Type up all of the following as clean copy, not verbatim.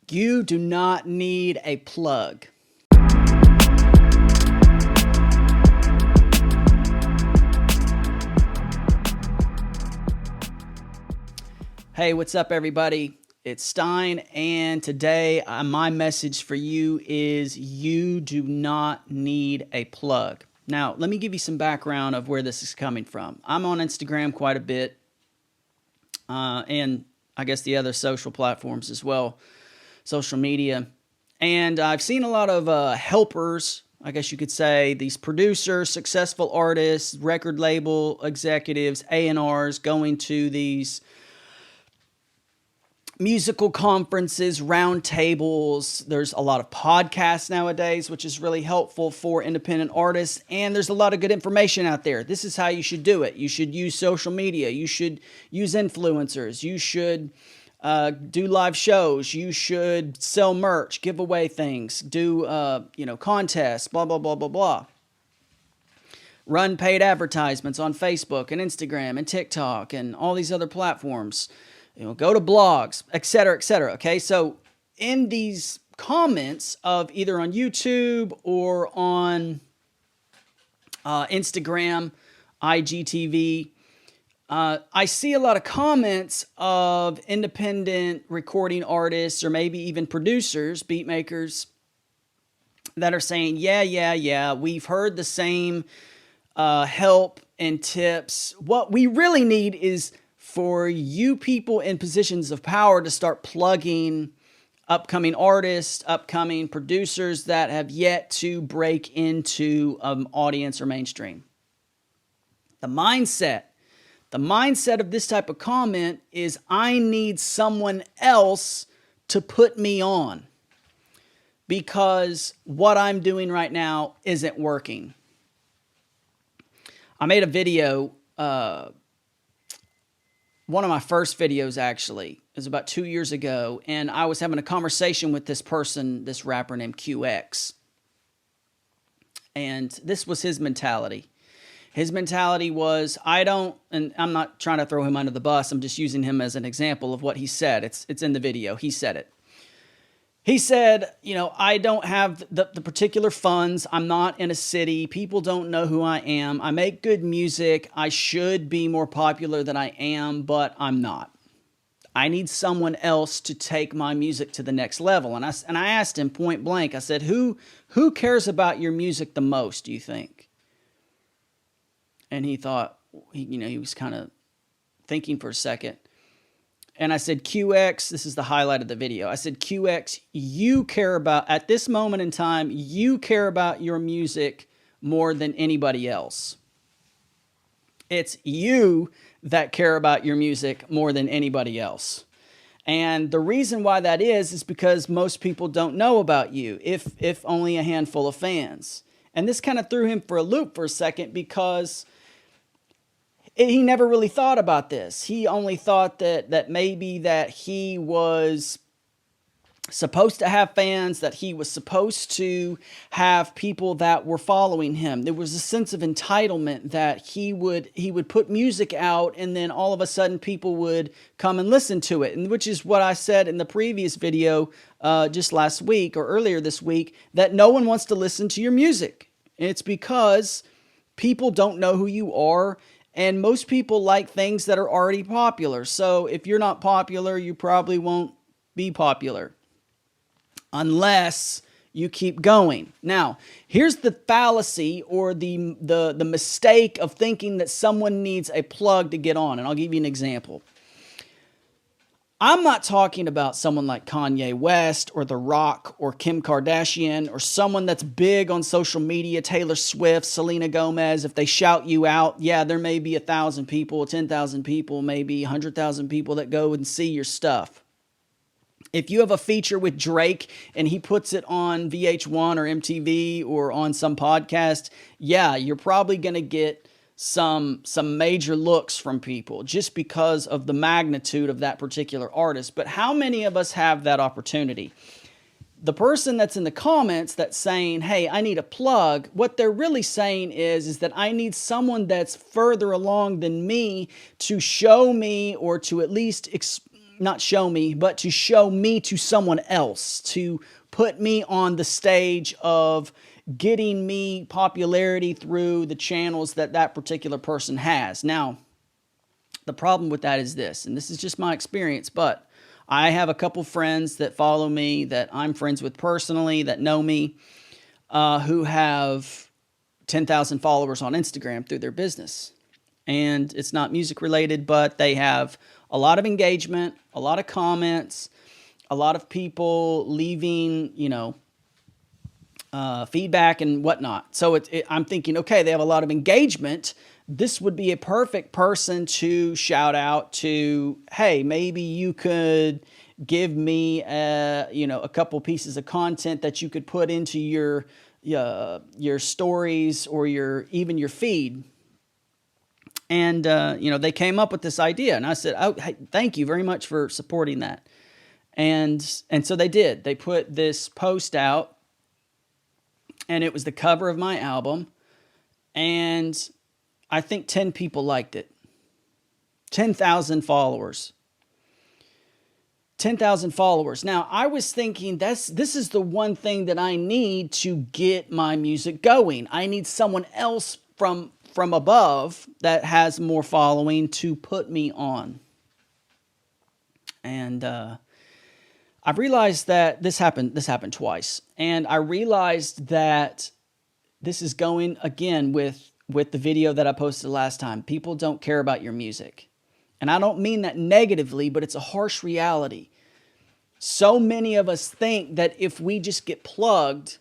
You do not need a plug. Hey, what's up, everybody? It's Stein, and today my message for you is you do not need a plug. Now, let me give you some background of where this is coming from. I'm on Instagram quite a bit, and I guess the other social platforms as well, social media. And I've seen a lot of helpers, I guess you could say, these producers, successful artists, record label executives, A&Rs going to these musical conferences, round tables. There's a lot of podcasts nowadays, which is really helpful for independent artists. And there's a lot of good information out there. This is how you should do it. You should use social media. You should use influencers. You should do live shows. You should sell merch, give away things, do contests, blah, blah, blah, blah, blah. Run paid advertisements on Facebook and Instagram and TikTok and all these other platforms. Go to blogs, etc., etc. Okay, so in these comments of either on YouTube or on Instagram, IGTV, I see a lot of comments of independent recording artists or maybe even producers, beat makers, that are saying, yeah, we've heard the same help and tips. What we really need is for you people in positions of power to start plugging upcoming artists, upcoming producers that have yet to break into audience or mainstream. The mindset of this type of comment is I need someone else to put me on because what I'm doing right now isn't working. I made a video, one of my first videos actually, it was about 2 years ago, and I was having a conversation with this person, this rapper named QX. And this was his mentality. His mentality was, and I'm not trying to throw him under the bus, I'm just using him as an example of what he said. It's in the video. He said it. He said, I don't have the particular funds. I'm not in a city. People don't know who I am. I make good music. I should be more popular than I am, but I'm not. I need someone else to take my music to the next level. And I asked him point blank, I said, who cares about your music the most, do you think? And he thought, he was kind of thinking for a second. And I said, QX, this is the highlight of the video. I said, QX, you care about, at this moment in time, you care about your music more than anybody else. It's you that care about your music more than anybody else. And the reason why that is because most people don't know about you, if only a handful of fans. And this kind of threw him for a loop for a second because he never really thought about this. He only thought that maybe that he was supposed to have fans, that he was supposed to have people that were following him. There was a sense of entitlement that he would put music out and then all of a sudden people would come and listen to it. And which is what I said in the previous video just last week or earlier this week, that no one wants to listen to your music. It's because people don't know who you are. And most people like things that are already popular. So if you're not popular, you probably won't be popular unless you keep going. Now, here's the fallacy or the mistake of thinking that someone needs a plug to get on. And I'll give you an example. I'm not talking about someone like Kanye West or The Rock or Kim Kardashian or someone that's big on social media, Taylor Swift, Selena Gomez. If they shout you out, yeah, there may be 1,000 people, 10,000 people, maybe 100,000 people that go and see your stuff. If you have a feature with Drake and he puts it on VH1 or MTV or on some podcast, yeah, you're probably going to get some major looks from people just because of the magnitude of that particular artist. But how many of us have that opportunity? The person that's in the comments that's saying, hey, I need a plug, what they're really saying is that I need someone that's further along than me to show me or to at least not show me, but to show me to someone else, to put me on the stage of getting me popularity through the channels that that particular person has. Now, the problem with that is this, and this is just my experience, but I have a couple friends that follow me, that I'm friends with personally, that know me, who have 10,000 followers on Instagram through their business. And it's not music related, but they have a lot of engagement, a lot of comments, a lot of people leaving, feedback and whatnot. So I'm thinking, okay, they have a lot of engagement. This would be a perfect person to shout out to. Hey, maybe you could give me, a couple pieces of content that you could put into your stories or even your feed. And, they came up with this idea, and I said, oh, hey, thank you very much for supporting that. And so they did. They put this post out, and it was the cover of my album, and I think 10 people liked it. 10,000 followers. 10,000 followers. Now, I was thinking this is the one thing that I need to get my music going. I need someone else from above that has more following to put me on. And I've realized that this happened twice. And I realized that this is going again with the video that I posted last time. People don't care about your music. And I don't mean that negatively, but it's a harsh reality. So many of us think that if we just get plugged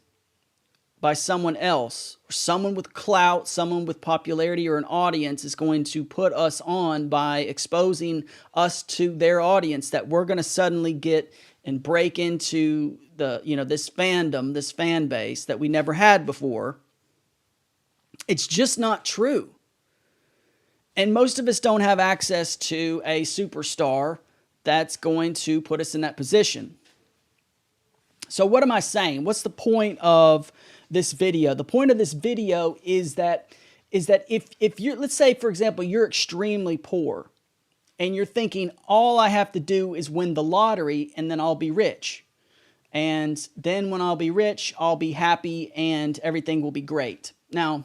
by someone else, or someone with clout, someone with popularity or an audience is going to put us on by exposing us to their audience, that we're going to suddenly get and break into this fandom, this fan base that we never had before. It's just not true. And most of us don't have access to a superstar that's going to put us in that position. So what am I saying? What's the point of this video? The point of this video is that if you're, let's say, for example, you're extremely poor and you're thinking, all I have to do is win the lottery and then I'll be rich. And then when I'll be rich, I'll be happy and everything will be great. Now,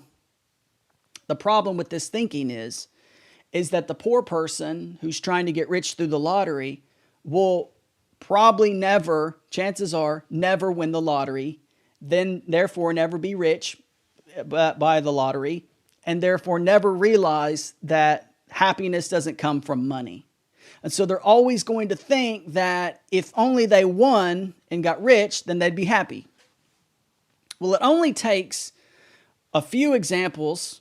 the problem with this thinking is that the poor person who's trying to get rich through the lottery will probably never, chances are, never win the lottery, then therefore never be rich by the lottery, and therefore never realize that happiness doesn't come from money. And so they're always going to think that if only they won and got rich, then they'd be happy. Well, it only takes a few examples,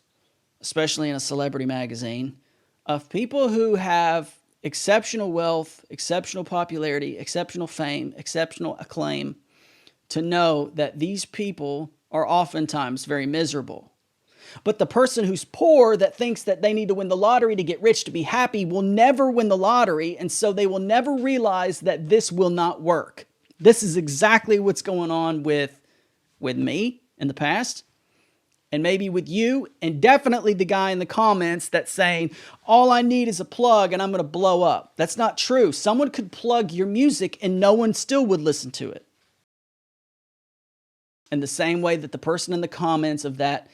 especially in a celebrity magazine, of people who have exceptional wealth, exceptional popularity, exceptional fame, exceptional acclaim, to know that these people are oftentimes very miserable. But the person who's poor that thinks that they need to win the lottery to get rich to be happy will never win the lottery, and so they will never realize that this will not work. This is exactly what's going on with me in the past, and maybe with you, and definitely the guy in the comments that's saying, all I need is a plug and I'm going to blow up. That's not true. Someone could plug your music and no one still would listen to it. In the same way that the person in the comments of that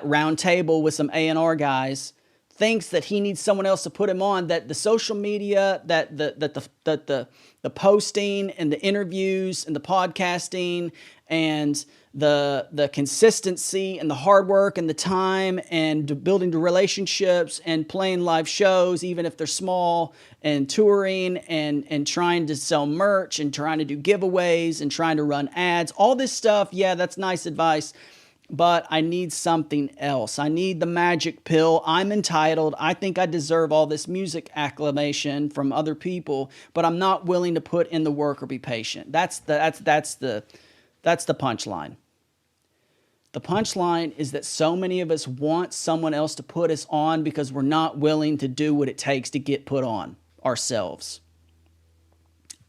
round table with some A&R guys thinks that he needs someone else to put him on, that the social media, that the posting and the interviews and the podcasting and the consistency and the hard work and the time and building the relationships and playing live shows, even if they're small, and touring and trying to sell merch and trying to do giveaways and trying to run ads, all this stuff, yeah, that's nice advice. But I need something else. I need the magic pill. I'm entitled. I think I deserve all this music acclamation from other people, but I'm not willing to put in the work or be patient. That's the punchline. The punchline is that so many of us want someone else to put us on because we're not willing to do what it takes to get put on ourselves.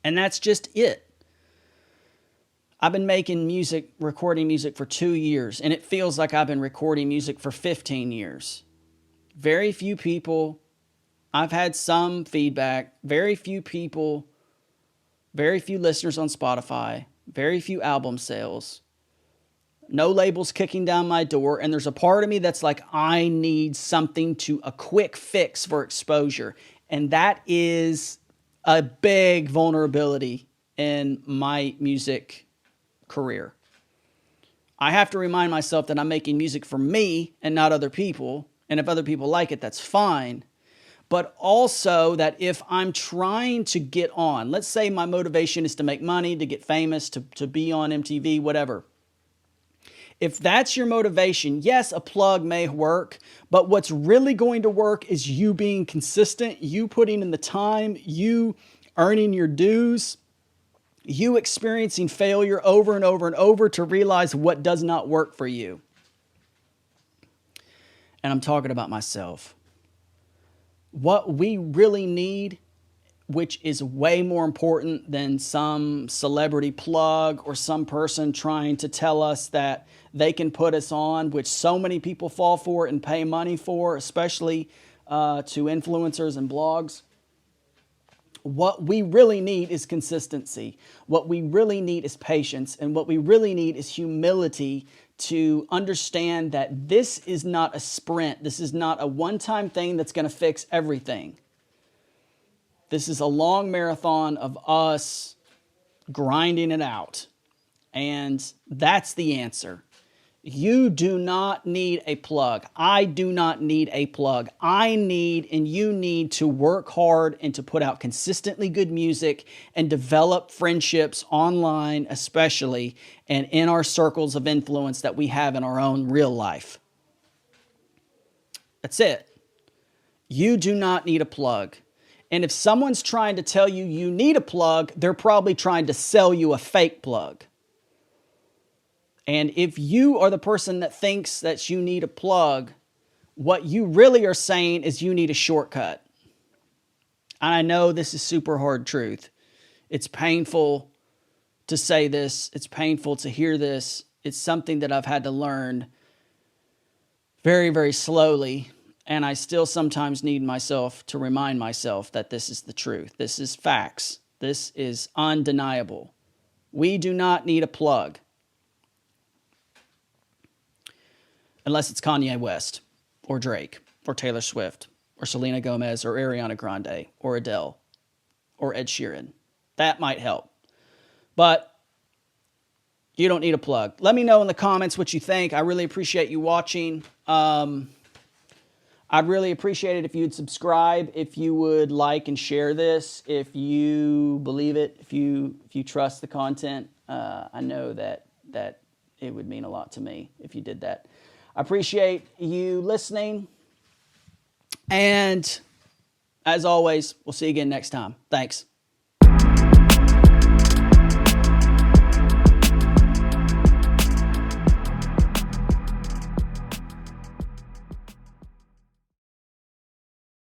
And that's just it. I've been making music, recording music for 2 years, and it feels like I've been recording music for 15 years. Very few people, I've had some feedback, very few people very few listeners on Spotify, very few album sales, no labels kicking down my door. And there's a part of me that's like, I need a quick fix for exposure. And that is a big vulnerability in my music career. I have to remind myself that I'm making music for me and not other people. And if other people like it, that's fine. But also that if I'm trying to get on, let's say my motivation is to make money, to get famous, to be on MTV, whatever. If that's your motivation, yes, a plug may work, but what's really going to work is you being consistent, you putting in the time, you earning your dues, you experiencing failure over and over and over to realize what does not work for you. And I'm talking about myself. What we really need, which is way more important than some celebrity plug or some person trying to tell us that they can put us on, which so many people fall for and pay money for, especially to influencers and blogs. What we really need is consistency. What we really need is patience. And what we really need is humility to understand that this is not a sprint. This is not a one-time thing that's going to fix everything. This is a long marathon of us grinding it out. And that's the answer. You do not need a plug. I do not need a plug. I need and you need to work hard and to put out consistently good music and develop friendships online, especially, and in our circles of influence that we have in our own real life. That's it. You do not need a plug. And if someone's trying to tell you you need a plug, they're probably trying to sell you a fake plug. And if you are the person that thinks that you need a plug, what you really are saying is you need a shortcut. And I know this is super hard truth. It's painful to say this. It's painful to hear this. It's something that I've had to learn very, very slowly. And I still sometimes need myself to remind myself that this is the truth. This is facts. This is undeniable. We do not need a plug. Unless it's Kanye West or Drake or Taylor Swift or Selena Gomez or Ariana Grande or Adele or Ed Sheeran. That might help. But you don't need a plug. Let me know in the comments what you think. I really appreciate you watching. I'd really appreciate it if you'd subscribe, if you would like and share this, if you believe it, if you trust the content. I know that it would mean a lot to me if you did that. I appreciate you listening. And as always, we'll see you again next time. Thanks.